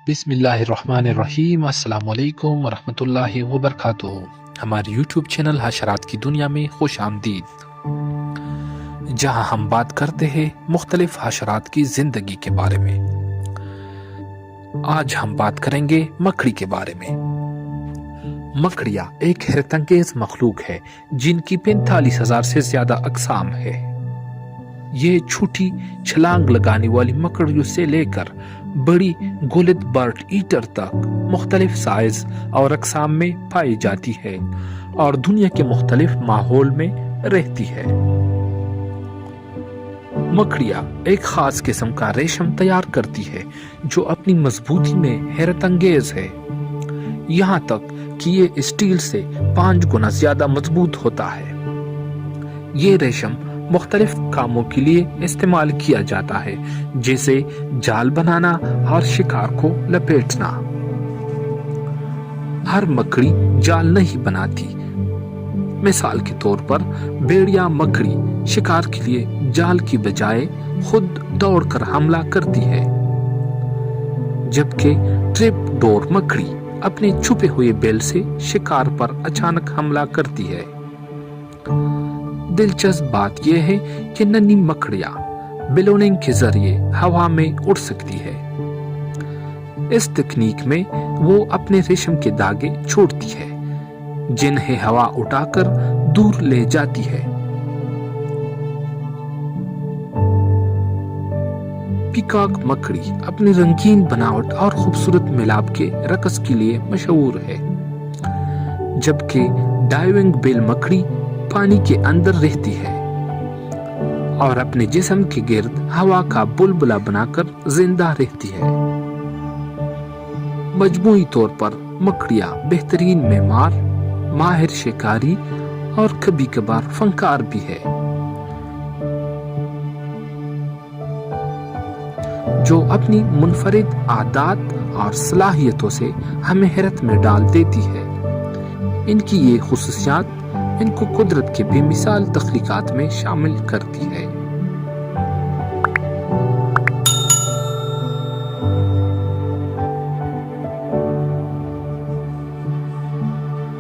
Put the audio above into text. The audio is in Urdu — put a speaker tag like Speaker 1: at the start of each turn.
Speaker 1: بسم اللہ الرحمن الرحیم۔ السلام علیکم ورحمۃ اللہ وبرکاتہ۔ ہمارے یوٹیوب چینل حشرات کی دنیا میں خوش آمدید، جہاں ہم بات کرتے ہیں مختلف حشرات کی زندگی کے بارے میں۔ آج ہم بات کریں گے مکڑی کے بارے میں۔ مکڑیاں ایک حیرت انگیز مخلوق ہے جن کی 45,000 سے زیادہ اقسام ہے۔ یہ چھوٹی چھلانگ لگانے والی مکڑیوں سے لے کر بڑی گولد برڈ ایٹر تک مختلف سائز اور اقسام میں پائی جاتی ہے اور دنیا کے مختلف ماحول میں رہتی ہے۔ مکڑیاں ایک خاص قسم کا ریشم تیار کرتی ہے جو اپنی مضبوطی میں حیرت انگیز ہے، یہاں تک کہ یہ اسٹیل سے 5 گنا زیادہ مضبوط ہوتا ہے۔ یہ ریشم مختلف کاموں کے لیے استعمال کیا جاتا ہے، جیسے جال بنانا اور شکار کو لپیٹنا۔ ہر مکڑی جال نہیں بناتی۔ مثال کے طور پر بھیڑیا مکڑی شکار کے لیے جال کی بجائے خود دوڑ کر حملہ کرتی ہے، جبکہ ٹریپ ڈور مکڑی اپنے چھپے ہوئے بیل سے شکار پر اچانک حملہ کرتی ہے۔ دلچسپ بات یہ ہے کہ ننھی مکڑیاں بیلوننگ کے ذریعے ہوا میں اڑ سکتی ہے۔ اس تکنیک میں وہ اپنے ریشم کے دھاگے چھوڑتی ہے جنہیں ہوا اٹھا کر دور لے جاتی ہے۔ پیکاک مکڑی اپنی رنگین بناوٹ اور خوبصورت ملاپ کے رقص کے لیے مشہور ہے، جبکہ ڈائیونگ بیل مکڑی پانی کے اندر رہتی ہے اور اپنے جسم کے گرد ہوا کا بلبلا بنا کر زندہ رہتی ہے۔ مجموعی طور پر مکڑیاں بہترین معمار، ماہر شکاری اور کبھی کبھار فنکار بھی ہے، جو اپنی منفرد عادات اور صلاحیتوں سے ہمیں حیرت میں ڈال دیتی ہے۔ ان کی یہ خصوصیات ان کو قدرت کے بے مثال تخلیقات میں شامل کرتی ہے۔